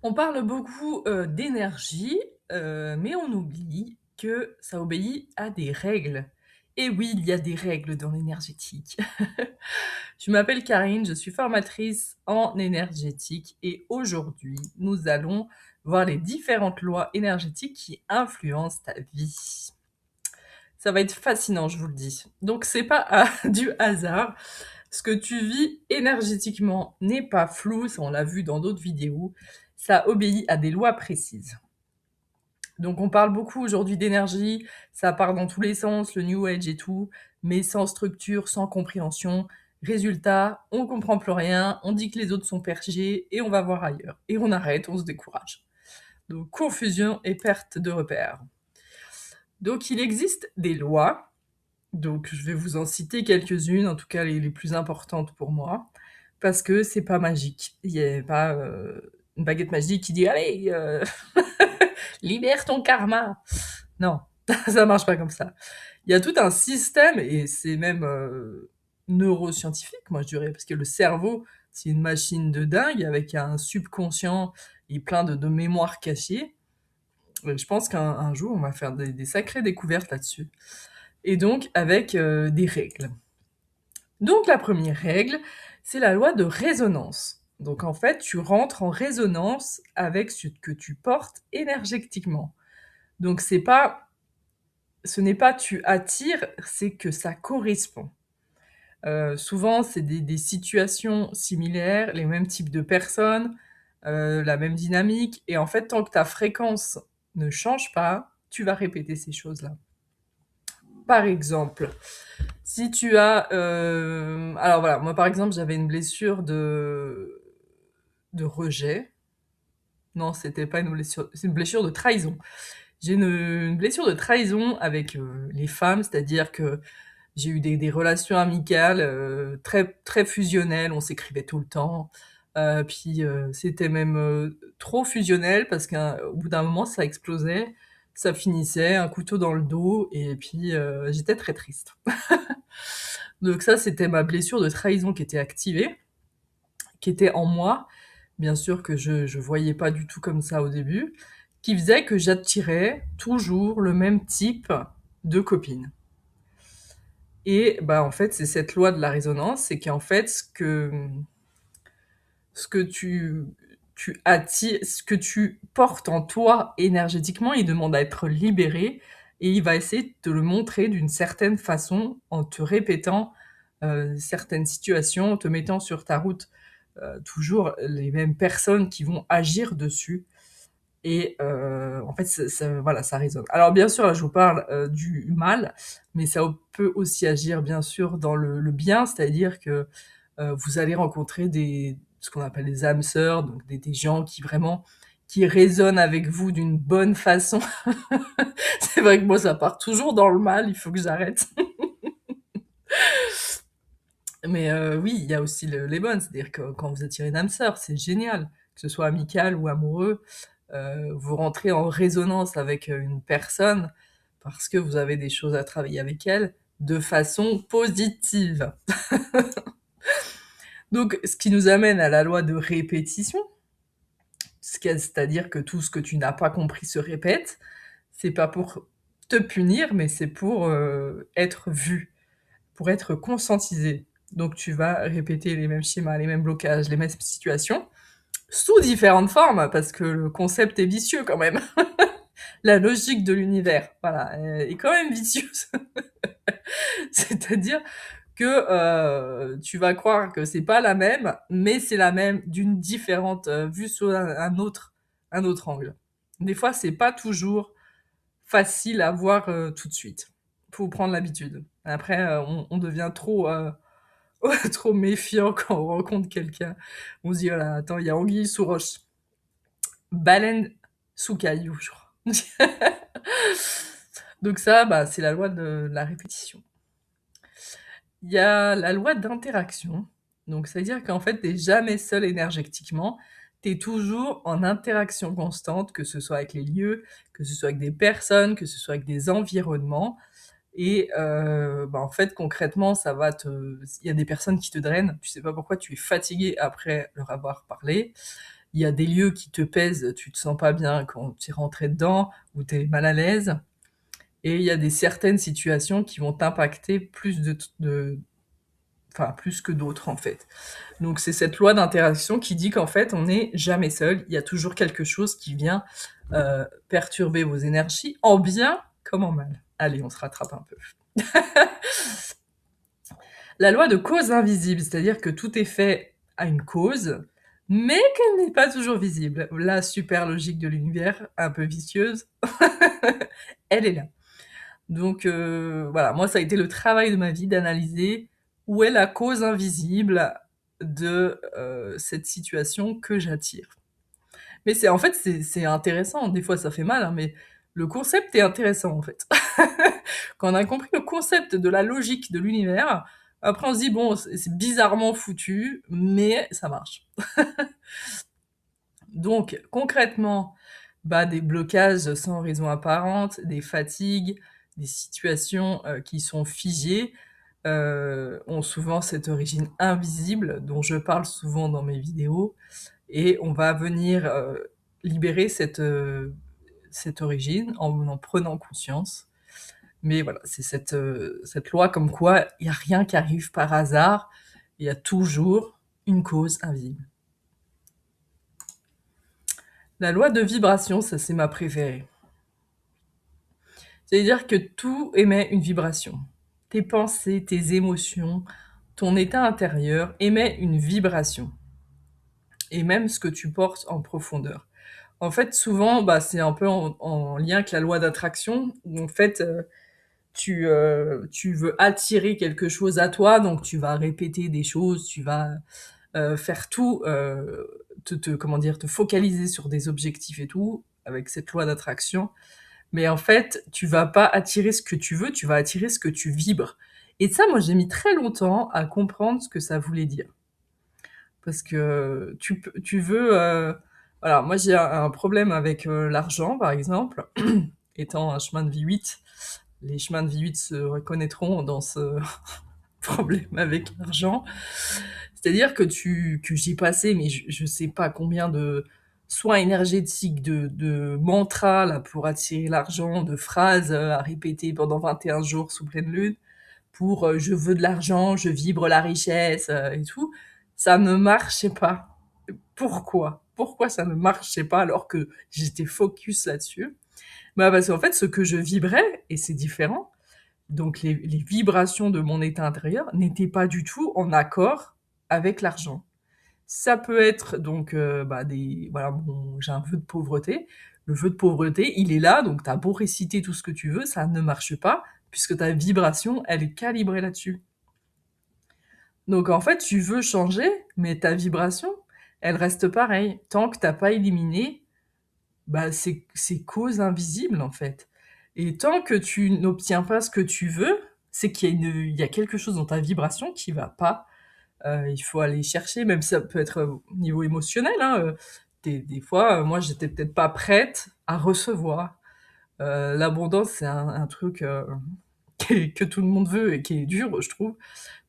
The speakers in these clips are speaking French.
On parle beaucoup, d'énergie, mais on oublie que ça obéit à des règles. Et oui, il y a des règles dans l'énergétique. Je m'appelle Karine, je suis formatrice en énergétique et aujourd'hui, nous allons voir les différentes lois énergétiques qui influencent ta vie. Ça va être fascinant, je vous le dis. Donc c'est pas du hasard. Ce que tu vis énergétiquement n'est pas flou, ça on l'a vu dans d'autres vidéos. Ça obéit à des lois précises. Donc on parle beaucoup aujourd'hui d'énergie, ça part dans tous les sens, le New Age et tout, mais sans structure, sans compréhension. Résultat, on comprend plus rien, on dit que les autres sont perchés et on va voir ailleurs. Et on arrête, on se décourage. Donc confusion et perte de repères. Donc il existe des lois, donc je vais vous en citer quelques-unes, en tout cas les plus importantes pour moi, parce que c'est pas magique. Il n'y a pas une baguette magique qui dit allez, libère ton karma. Non, ça marche pas comme ça. Il y a tout un système, et c'est même neuroscientifique, moi je dirais, parce que le cerveau, c'est une machine de dingue avec un subconscient et plein de mémoires cachées. Je pense qu'un jour, on va faire des sacrées découvertes là-dessus. Et donc, avec des règles. Donc, la première règle, c'est la loi de résonance. Donc, en fait, tu rentres en résonance avec ce que tu portes énergétiquement. Donc, ce n'est pas tu attires, c'est que ça correspond. Souvent, c'est des situations similaires, les mêmes types de personnes, la même dynamique. Et en fait, tant que ta fréquence ne change pas, tu vas répéter ces choses-là. Par exemple, si tu as... alors voilà, moi par exemple, j'avais une blessure de rejet. Non, c'était pas une blessure, c'est une blessure de trahison. J'ai une blessure de trahison avec les femmes, c'est-à-dire que j'ai eu des relations amicales très, très fusionnelles, on s'écrivait tout le temps. Puis c'était même trop fusionnel parce qu'au bout d'un moment, ça explosait, ça finissait, un couteau dans le dos, et puis j'étais très triste. Donc ça, c'était ma blessure de trahison qui était activée, qui était en moi, bien sûr que je voyais pas du tout comme ça au début, qui faisait que j'attirais toujours le même type de copine. Et bah en fait, c'est cette loi de la résonance, c'est qu'en fait, ce que tu attires, ce que tu portes en toi énergétiquement, il demande à être libéré et il va essayer de te le montrer d'une certaine façon en te répétant certaines situations, en te mettant sur ta route toujours les mêmes personnes qui vont agir dessus. Et en fait, voilà, ça résonne. Alors bien sûr, là, je vous parle du mal, mais ça peut aussi agir bien sûr dans le bien, c'est-à-dire que vous allez rencontrer ce qu'on appelle des âmes sœurs, donc des gens qui vraiment qui résonnent avec vous d'une bonne façon. C'est vrai que moi, ça part toujours dans le mal, il faut que j'arrête. Mais oui, il y a aussi les bonnes, c'est-à-dire que quand vous attirez une âme sœur, c'est génial, que ce soit amical ou amoureux. Vous rentrez en résonance avec une personne parce que vous avez des choses à travailler avec elle de façon positive. Donc, ce qui nous amène à la loi de répétition, c'est-à-dire que tout ce que tu n'as pas compris se répète. C'est pas pour te punir, mais c'est pour être vu, pour être conscientisé. Donc, tu vas répéter les mêmes schémas, les mêmes blocages, les mêmes situations, sous différentes formes, parce que le concept est vicieux quand même. La logique de l'univers, voilà, est quand même vicieuse. C'est-à-dire que tu vas croire que c'est pas la même, mais c'est la même d'une différente vue sous un autre angle. Des fois, c'est pas toujours facile à voir tout de suite. Faut prendre l'habitude. Après, on devient trop trop méfiant quand on rencontre quelqu'un. On se dit, oh là, attends, il y a anguille sous roche, baleine sous caillou, je crois. Donc ça, bah, c'est la loi de la répétition. Il y a la loi d'interaction. Donc, c'est-à-dire qu'en fait, t'es jamais seul énergétiquement. T'es toujours en interaction constante, que ce soit avec les lieux, que ce soit avec des personnes, que ce soit avec des environnements. Et bah, en fait, concrètement, ça va te... Il y a des personnes qui te drainent. Tu sais pas pourquoi tu es fatigué après leur avoir parlé. il y a des lieux qui te pèsent, tu te sens pas bien quand tu es rentré dedans, ou tu es mal à l'aise. Et il y a des certaines situations qui vont t'impacter enfin, plus que d'autres, en fait. Donc, c'est cette loi d'interaction qui dit qu'en fait, on n'est jamais seul. Il y a toujours quelque chose qui vient perturber vos énergies, en bien comme en mal. Allez, on se rattrape un peu. La loi de cause invisible, c'est-à-dire que tout est fait à une cause, mais qu'elle n'est pas toujours visible. La super logique de l'univers, un peu vicieuse, elle est là. Donc voilà, moi ça a été le travail de ma vie d'analyser où est la cause invisible de cette situation que j'attire. Mais c'est en fait c'est intéressant, des fois ça fait mal, hein, mais le concept est intéressant en fait. Quand on a compris le concept de la logique de l'univers, après on se dit bon c'est bizarrement foutu, mais ça marche. Donc concrètement, bah, des blocages sans raison apparente, des fatigues, des situations qui sont figées ont souvent cette origine invisible dont je parle souvent dans mes vidéos, et on va venir libérer cette origine en prenant conscience. Mais voilà, c'est cette loi comme quoi il n'y a rien qui arrive par hasard, il y a toujours une cause invisible. La loi de vibration, ça c'est ma préférée. C'est-à-dire que tout émet une vibration. Tes pensées, tes émotions, ton état intérieur émet une vibration. Et même ce que tu portes en profondeur. En fait, souvent, bah, c'est un peu en lien avec la loi d'attraction, où en fait, tu veux attirer quelque chose à toi, donc tu vas répéter des choses, tu vas faire tout, comment dire, te focaliser sur des objectifs et tout, avec cette loi d'attraction. Mais en fait, tu vas pas attirer ce que tu veux, tu vas attirer ce que tu vibres. Et ça, moi, j'ai mis très longtemps à comprendre ce que ça voulait dire. Parce que tu veux... voilà, moi j'ai un problème avec l'argent, par exemple, étant un chemin de vie 8. Les chemins de vie 8 se reconnaîtront dans ce problème avec l'argent. C'est-à-dire que que j'y passé, mais je sais pas combien de soins énergétiques, de mantras là, pour attirer l'argent, de phrases à répéter pendant 21 jours sous pleine lune, pour je veux de l'argent, je vibre la richesse et tout. Ça ne marchait pas. Pourquoi? Pourquoi ça ne marchait pas alors que j'étais focus là-dessus? Bah parce qu'en fait, ce que je vibrais, et c'est différent, donc les vibrations de mon état intérieur n'étaient pas du tout en accord avec l'argent. Ça peut être donc bah voilà, j'ai un vœu de pauvreté. Le vœu de pauvreté, il est là, donc t'as beau réciter tout ce que tu veux, ça ne marche pas puisque ta vibration, elle est calibrée là-dessus. Donc en fait, tu veux changer, mais ta vibration, elle reste pareille tant que t'as pas éliminé bah, ces causes invisibles en fait. Et tant que tu n'obtiens pas ce que tu veux, c'est il y a quelque chose dans ta vibration qui va pas. Il faut aller chercher, même ça peut être au niveau émotionnel. Hein, des fois, moi, j'étais peut-être pas prête à recevoir. L'abondance, c'est un truc que tout le monde veut et qui est dur, je trouve,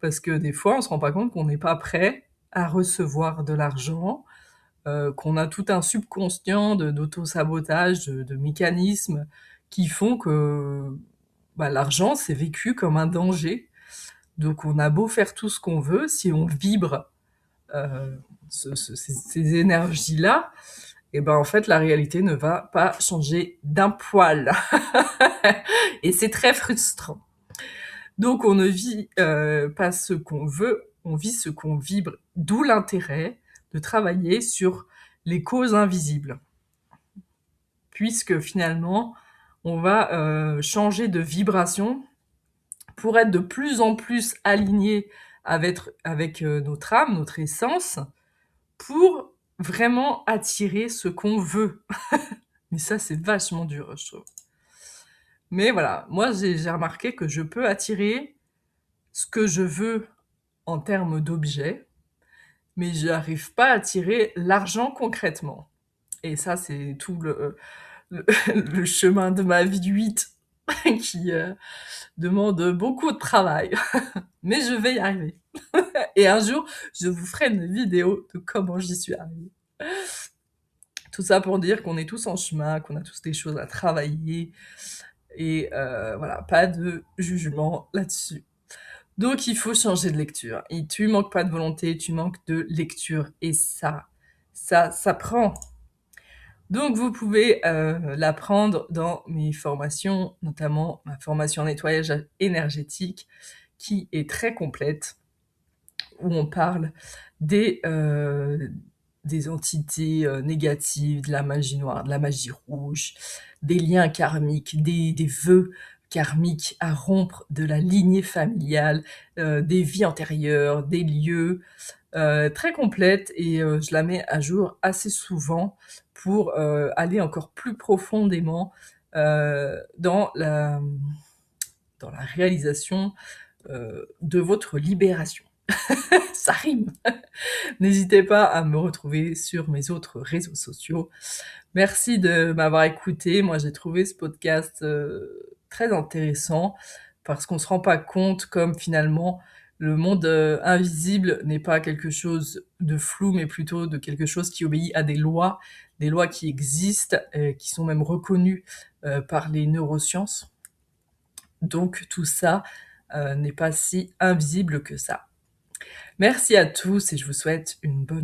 parce que des fois, on se rend pas compte qu'on n'est pas prêt à recevoir de l'argent, qu'on a tout un subconscient d'auto-sabotage, de mécanismes qui font que bah, l'argent, c'est vécu comme un danger. Donc on a beau faire tout ce qu'on veut, si on vibre euh, ces énergies-là, et ben en fait la réalité ne va pas changer d'un poil. Et c'est très frustrant. Donc on ne vit pas ce qu'on veut, on vit ce qu'on vibre. D'où l'intérêt de travailler sur les causes invisibles. Puisque finalement, on va changer de vibration pour être de plus en plus aligné avec notre âme, notre essence, pour vraiment attirer ce qu'on veut. Mais ça, c'est vachement dur, je trouve. Mais voilà, moi, j'ai remarqué que je peux attirer ce que je veux en termes d'objets, mais je n'arrive pas à attirer l'argent concrètement. Et ça, c'est tout le chemin de ma vie 8 qui demande beaucoup de travail. Mais je vais y arriver. Et un jour, je vous ferai une vidéo de comment j'y suis arrivée. Tout ça pour dire qu'on est tous en chemin, qu'on a tous des choses à travailler et voilà, pas de jugement là-dessus. Donc il faut changer de lecture et tu manques pas de volonté, tu manques de lecture et ça s'apprend. Donc vous pouvez, l'apprendre dans mes formations, notamment ma formation en nettoyage énergétique qui est très complète, où on parle des, des entités, négatives, de la magie noire, de la magie rouge, des liens karmiques, des vœux karmiques à rompre, de la lignée familiale, des vies antérieures, des lieux, très complète et je la mets à jour assez souvent pour, aller encore plus profondément, dans la réalisation, de votre libération. Ça rime! N'hésitez pas à me retrouver sur mes autres réseaux sociaux. Merci de m'avoir écouté. Moi, j'ai trouvé ce podcast très intéressant parce qu'on se rend pas compte comme finalement le monde invisible n'est pas quelque chose de flou, mais plutôt de quelque chose qui obéit à des lois qui existent, qui sont même reconnues par les neurosciences. Donc tout ça n'est pas si invisible que ça. Merci à tous et je vous souhaite une bonne